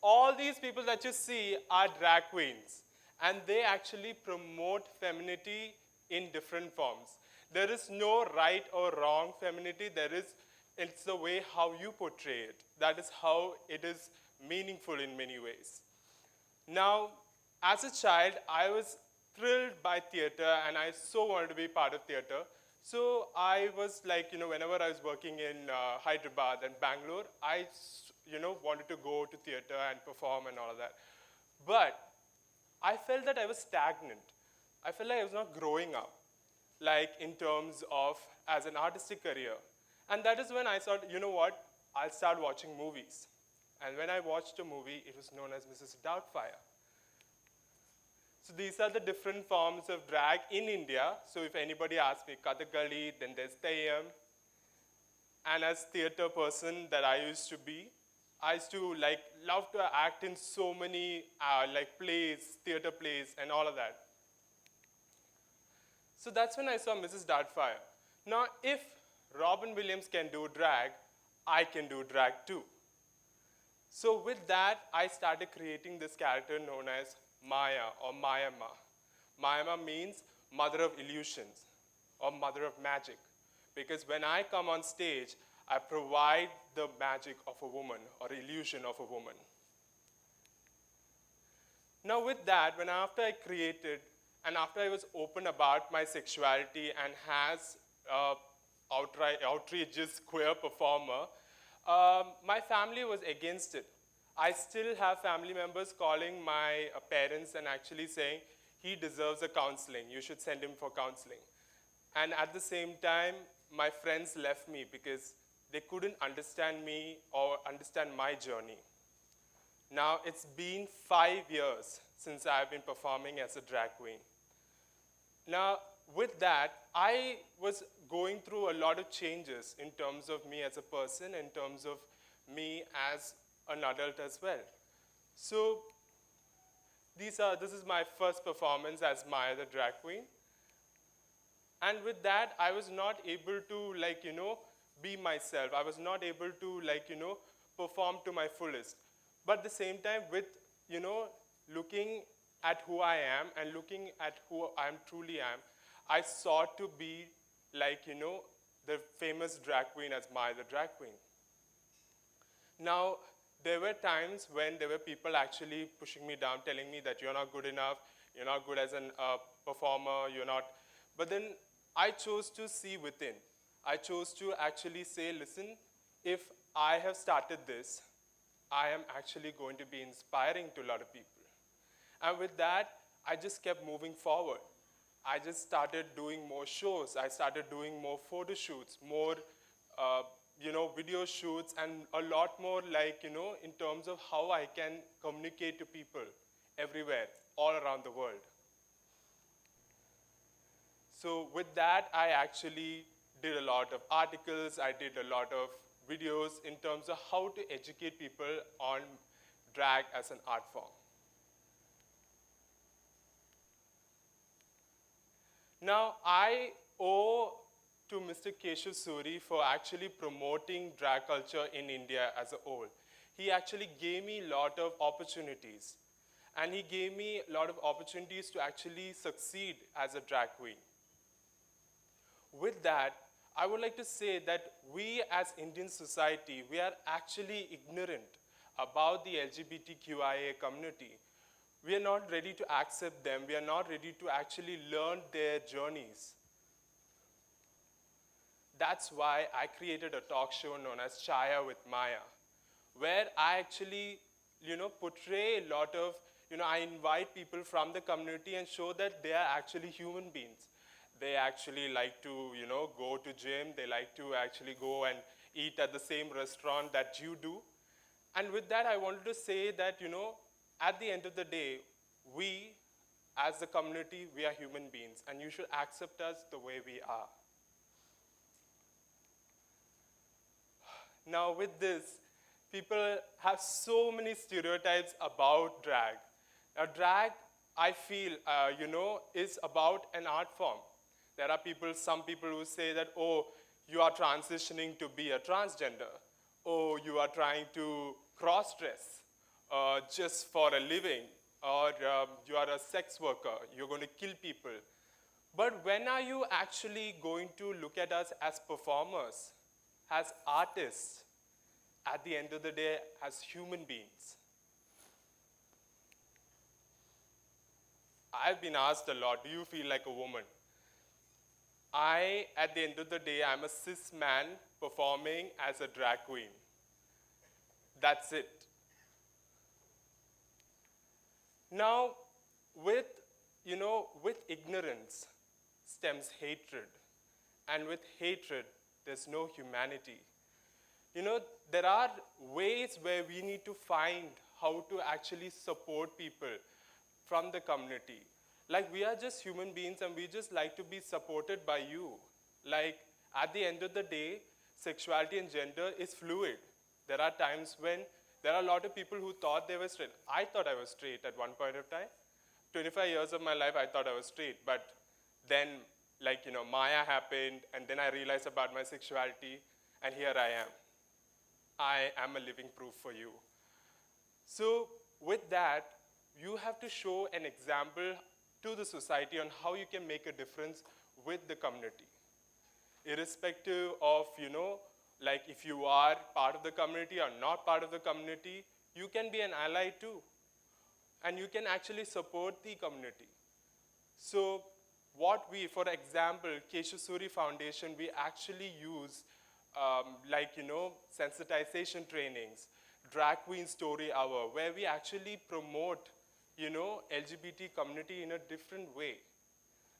all these people that you see are drag queens, and they actually promote femininity in different forms. There is no right or wrong femininity. It's the way how you portray it. That is how it is meaningful in many ways. Now, as a child, I was thrilled by theater, and I so wanted to be part of theater. So I was like, whenever I was working in Hyderabad and Bangalore, I, wanted to go to theater and perform and all of that. But I felt that I was stagnant. I felt like I was not growing up, like in terms of as an artistic career. And that is when I thought, you know what, I'll start watching movies. And when I watched a movie, it was known as Mrs. Doubtfire. So these are the different forms of drag in India. So if anybody asks me Kathakali, then there's Theyyam. And as theater person that I used to be, I used to love to act in so many plays, theater plays, and all of that. So that's when I saw Mrs. Doubtfire. Now, if Robin Williams can do drag, I can do drag too. So with that, I started creating this character known as Maya or Mayama. Mayama means mother of illusions or mother of magic. Because when I come on stage, I provide the magic of a woman or illusion of a woman. Now with that, after I created and after I was open about my sexuality and has outrageous queer performer, my family was against it. I still have family members calling my parents and actually saying, he deserves a counseling, you should send him for counseling. And at the same time, my friends left me because they couldn't understand me or understand my journey. Now, it's been 5 years since I've been performing as a drag queen. Now, with that, I was going through a lot of changes in terms of me as a person, in terms of me as an adult as well. So, this is my first performance as Maya the drag queen. And with that, I was not able to, be myself. I was not able to, perform to my fullest. But at the same time, with, looking at who I am and looking at who I truly am, I sought to be the famous drag queen as Maya the drag queen. Now, there were times when there were people actually pushing me down, telling me that you're not good enough, you're not good as a performer, you're not. But then I chose to see within. I chose to actually say, listen, if I have started this, I am actually going to be inspiring to a lot of people. And with that, I just kept moving forward. I just started doing more shows. I started doing more photo shoots, more video shoots, and a lot more in terms of how I can communicate to people everywhere, all around the world. So with that, I actually did a lot of articles, I did a lot of videos in terms of how to educate people on drag as an art form. Now, I owe to Mr. Keshav Suri for actually promoting drag culture in India as a whole. He actually gave me a lot of opportunities. And he gave me a lot of opportunities to actually succeed as a drag queen. With that, I would like to say that we as Indian society, we are actually ignorant about the LGBTQIA community. We are not ready to accept them. We are not ready to actually learn their journeys. That's why I created a talk show known as Chaya with Maya, where I actually, portray a lot of, I invite people from the community and show that they are actually human beings. They actually like to, go to gym. They like to actually go and eat at the same restaurant that you do. And with that, I wanted to say that, at the end of the day, we, as the community, we are human beings, and you should accept us the way we are. Now, with this, people have so many stereotypes about drag. Now, drag, I feel, is about an art form. There are some people who say that, oh, you are transitioning to be a transgender. Oh, you are trying to cross-dress. just for a living, or you are a sex worker, you're going to kill people. But when are you actually going to look at us as performers, as artists, at the end of the day, as human beings? I've been asked a lot, do you feel like a woman? At the end of the day, I'm a cis man performing as a drag queen. That's it. Now, with ignorance stems hatred. And with hatred, there's no humanity. There are ways where we need to find how to actually support people from the community. Like, we are just human beings and we just like to be supported by you. Like, at the end of the day, sexuality and gender is fluid. There are times when there are a lot of people who thought they were straight. I thought I was straight at one point of time. 25 years of my life, I thought I was straight. But then, Maya happened, and then I realized about my sexuality, and here I am. I am a living proof for you. So with that, you have to show an example to the society on how you can make a difference with the community. Irrespective of, if you are part of the community or not part of the community, you can be an ally too. And you can actually support the community. So for example, Keshasuri Foundation, we actually use sensitization trainings, drag queen story hour, where we actually promote, LGBT community in a different way,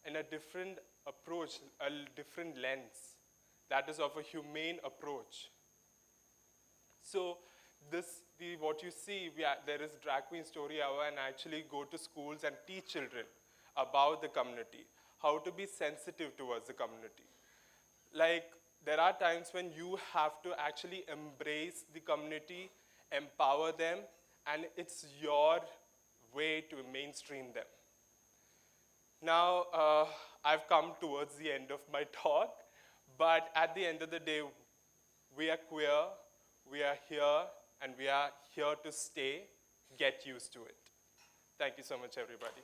in a different approach, a different lens. That is of a humane approach. So what you see, there is drag queen story hour, and I actually go to schools and teach children about the community, how to be sensitive towards the community. Like, there are times when you have to actually embrace the community, empower them, and it's your way to mainstream them. Now, I've come towards the end of my talk, but at the end of the day, we are queer, we are here, and we are here to stay. Get used to it. Thank you so much, everybody.